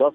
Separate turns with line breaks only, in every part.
10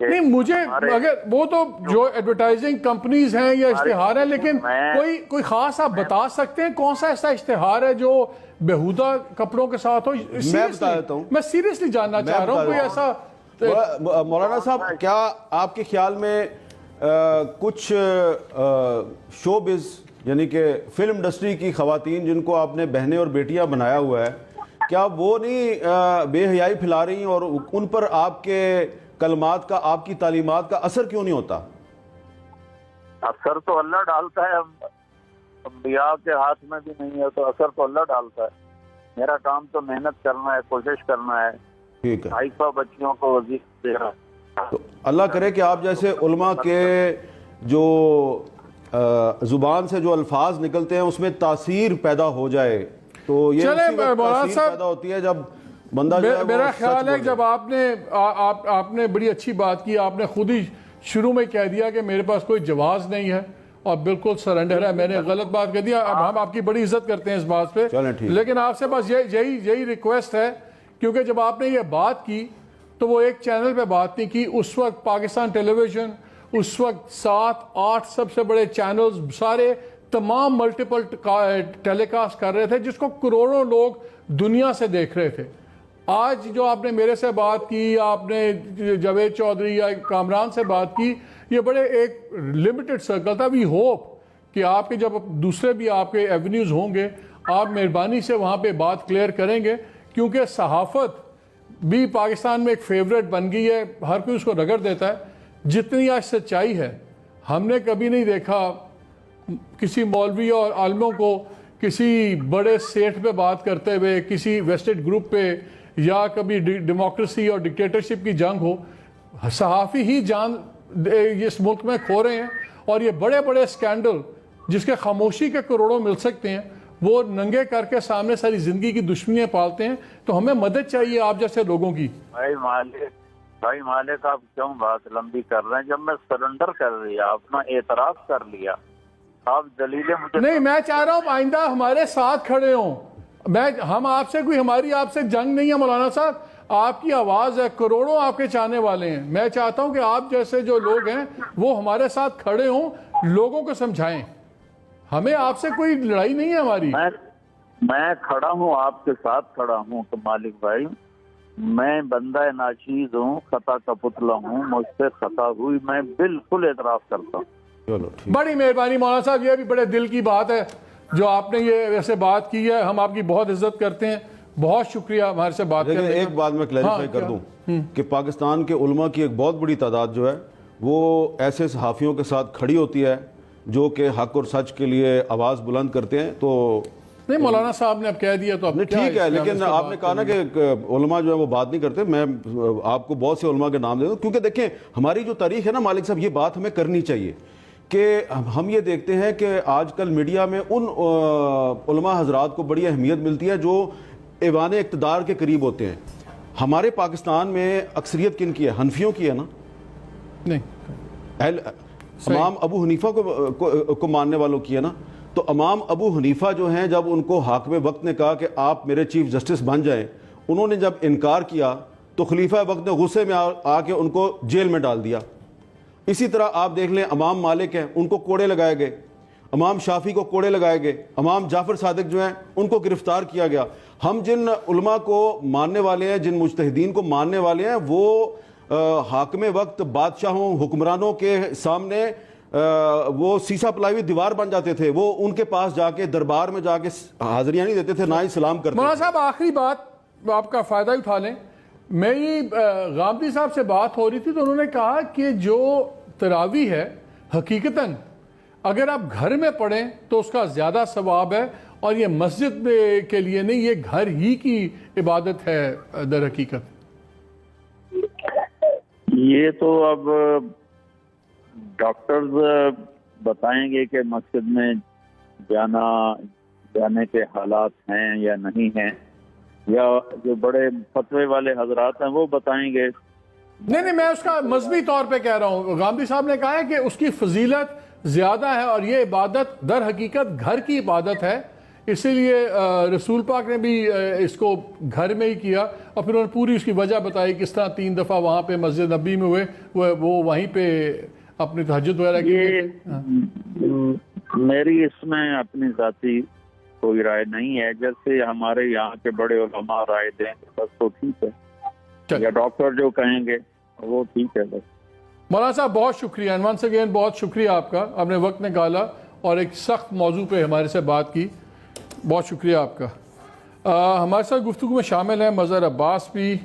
نہیں مجھے اگر وہ تو جو ایڈورٹائزنگ کمپنیز ہیں یا اشتہار ہیں، لیکن کوئی خاص آپ بتا سکتے ہیں کون سا ایسا اشتہار ہے جو بیہودہ کپڑوں کے ساتھ ہو؟
میں بتا دیتا ہوں،
میں سیریسلی جاننا چاہ رہا ہوں کوئی ایسا۔
مولانا صاحب کیا آپ کے خیال میں کچھ شوبز یعنی کہ فلم انڈسٹری کی خواتین جن کو آپ نے بہنیں اور بیٹیاں بنایا ہوا ہے، کیا وہ نہیں بے حیائی پھیلا رہی ہیں اور ان پر آپ کے کلمات کا، آپ کی تعلیمات کا اثر کیوں نہیں ہوتا؟
اثر تو اللہ ڈالتا ہے، انبیاء کے ہاتھ میں بھی نہیں ہے تو اثر تو اللہ ڈالتا ہے۔ میرا کام تو محنت کرنا ہے، کوشش کرنا ہے،
ٹھیک ہے،
250 بچیوں کو وظیفہ دے رہا ہے۔
تو اللہ کرے کہ آپ جیسے علماء کے جو زبان سے جو الفاظ نکلتے ہیں اس میں تاثیر پیدا ہو جائے، تو یہ اسی وقت تاثیر پیدا ہوتی ہے جب بندہ جو ہے
میرا خیال ہے جب آپ نے بڑی اچھی بات کی، آپ نے خود ہی شروع میں کہہ دیا کہ میرے پاس کوئی جواز نہیں ہے اور بالکل سرنڈر ہے، میں نے غلط بات کر دیا۔ اب ہم آپ کی بڑی عزت کرتے ہیں اس بات پہ، لیکن آپ سے بس یہی ریکویسٹ ہے، کیونکہ جب آپ نے یہ بات کی تو وہ ایک چینل پہ بات نہیں کی، اس وقت پاکستان ٹیلی ویژن، اس وقت 7-8 سب سے بڑے چینلز سارے تمام ملٹیپل ٹیلی کاسٹ کر رہے تھے، جس کو کروڑوں لوگ دنیا سے دیکھ رہے تھے۔ آج جو آپ نے میرے سے بات کی، آپ نے جاوید چودھری یا کامران سے بات کی، یہ بڑے ایک لمیٹڈ سرکل تھا۔ وی ہوپ کہ آپ کے جب دوسرے بھی آپ کے ایونیوز ہوں گے، آپ مہربانی سے وہاں پہ بات کلیئر کریں گے، کیونکہ صحافت بھی پاکستان میں ایک فیوریٹ بن گئی ہے، ہر کوئی اس کو رگڑ دیتا ہے۔ جتنی آج سچائی ہے، ہم نے کبھی نہیں دیکھا کسی مولوی اور عالموں کو کسی بڑے سیٹ پہ بات کرتے ہوئے، کسی ویسٹڈ گروپ پہ، یا کبھی ڈیموکریسی اور ڈکٹیٹرشپ کی جنگ ہو۔ صحافی ہی جان اس ملک میں کھو رہے ہیں، اور یہ بڑے بڑے اسکینڈل جس کے خاموشی کے کروڑوں مل سکتے ہیں، وہ ننگے کر کے سامنے ساری زندگی کی دشمنیاں پالتے ہیں۔ تو ہمیں مدد چاہیے آپ جیسے لوگوں کی۔
بھائی مالک آپ کیوں بات لمبی کر رہے ہیں؟ جب میں سرنڈر کر لیا، اپنا اعتراف کر لیا، آپ دلیلیں مجھے
نہیں، میں چاہ رہا ہوں آئندہ ہمارے ساتھ کھڑے ہوں۔ ہم آپ سے ہماری آپ سے جنگ نہیں ہے مولانا صاحب، آپ کی آواز ہے، کروڑوں آپ کے چاہنے والے ہیں۔ میں چاہتا ہوں کہ آپ جیسے جو لوگ ہیں وہ ہمارے ساتھ کھڑے ہوں، لوگوں کو سمجھائیں۔ ہمیں آپ سے کوئی لڑائی نہیں ہے ہماری۔
میں کھڑا ہوں، آپ کے ساتھ کھڑا ہوں تو مالک بھائی، میں بندہ ناچیز ہوں، خطا کا پتلا ہوں، مجھ سے خطا ہوئی، میں بالکل اعتراف کرتا ہوں۔
بڑی مہربانی مولانا صاحب، یہ بھی بڑے دل کی بات ہے جو آپ نے یہ ویسے بات کی ہے، ہم آپ کی بہت عزت کرتے ہیں، بہت شکریہ ہمارے سے بات کرنے کا۔
ایک بات میں کلیریفائی کر دوں کہ پاکستان کے علماء کی ایک بہت بڑی تعداد جو ہے وہ ایسے صحافیوں کے ساتھ کھڑی ہوتی ہے جو کہ حق اور سچ کے لیے آواز بلند کرتے ہیں۔ تو
نہیں، مولانا صاحب نے اب کہہ دیا تو اب
ٹھیک ہے، لیکن آپ نے کہا نا کہ علماء جو ہے وہ بات نہیں کرتے۔ میں آپ کو بہت سے علماء کے نام دے دوں، کیونکہ دیکھیں ہماری جو تاریخ ہے نا مالک صاحب، یہ بات ہمیں کرنی چاہیے کہ ہم یہ دیکھتے ہیں کہ آج کل میڈیا میں ان علماء حضرات کو بڑی اہمیت ملتی ہے جو ایوان اقتدار کے قریب ہوتے ہیں۔ ہمارے پاکستان میں اکثریت کن کی ہے؟ حنفیوں کی ہے نا؟ نہیں، امام ابو حنیفہ کو ماننے والوں کی ہے نا؟ تو امام ابو حنیفہ جو ہیں، جب ان کو حاکم وقت نے کہا کہ آپ میرے چیف جسٹس بن جائیں، انہوں نے جب انکار کیا تو خلیفہ وقت نے غصے میں آ کے ان کو جیل میں ڈال دیا۔ اسی طرح آپ دیکھ لیں امام مالک ہیں، ان کو کوڑے لگائے گئے، امام شافعی کو کوڑے لگائے گئے، امام جعفر صادق جو ہیں ان کو گرفتار کیا گیا۔ ہم جن علماء کو ماننے والے ہیں، جن مجتہدین کو ماننے والے ہیں، وہ حاکم وقت بادشاہوں حکمرانوں کے سامنے وہ سیسا پلائی ہوئی دیوار بن جاتے تھے۔ وہ ان کے پاس جا کے دربار میں جا کے حاضریاں نہیں دیتے تھے، نہ ہی سلام کرتے تھے۔
مولانا صاحب آخری بات آپ کا فائدہ اٹھا لیں، میری غامدی صاحب سے بات ہو رہی تھی تو انہوں نے کہا کہ جو تراویح ہے حقیقتاً اگر آپ گھر میں پڑھیں تو اس کا زیادہ ثواب ہے، اور یہ مسجد کے لیے نہیں، یہ گھر ہی کی عبادت ہے در حقیقت۔
یہ تو اب ڈاکٹرز بتائیں گے کہ مسجد میں جانے کے حالات ہیں یا نہیں ہیں، یا جو بڑے فتوے والے حضرات ہیں وہ بتائیں گے۔
نہیں، میں اس کا مذہبی طور پہ کہہ رہا ہوں۔ غامدی صاحب نے کہا ہے کہ اس کی فضیلت زیادہ ہے، اور یہ عبادت در حقیقت گھر کی عبادت ہے، اسی لیے رسول پاک نے بھی اس کو گھر میں ہی کیا، اور پھر انہوں نے پوری اس کی وجہ بتائی کس طرح 3 دفعہ وہاں پہ مسجد نبی میں ہوئے، وہ وہیں پہ اپنی تہجد وغیرہ کی.
میری اس میں اپنی ذاتی کوئی رائے نہیں ہے، جیسے ہمارے یہاں کے بڑے علماء رائے دیں بس تو ٹھیک ہے، یا ڈاکٹر جو کہیں گے وہ ٹھیک ہے بس.
مولانا صاحب بہت شکریہ، ونس اگین بہت شکریہ آپ کا، آپ نے وقت نکالا اور ایک سخت موضوع پہ ہمارے سے بات کی، بہت شکریہ آپ کا. ہمارے ساتھ گفتگو میں شامل ہیں مظہر عباس بھی،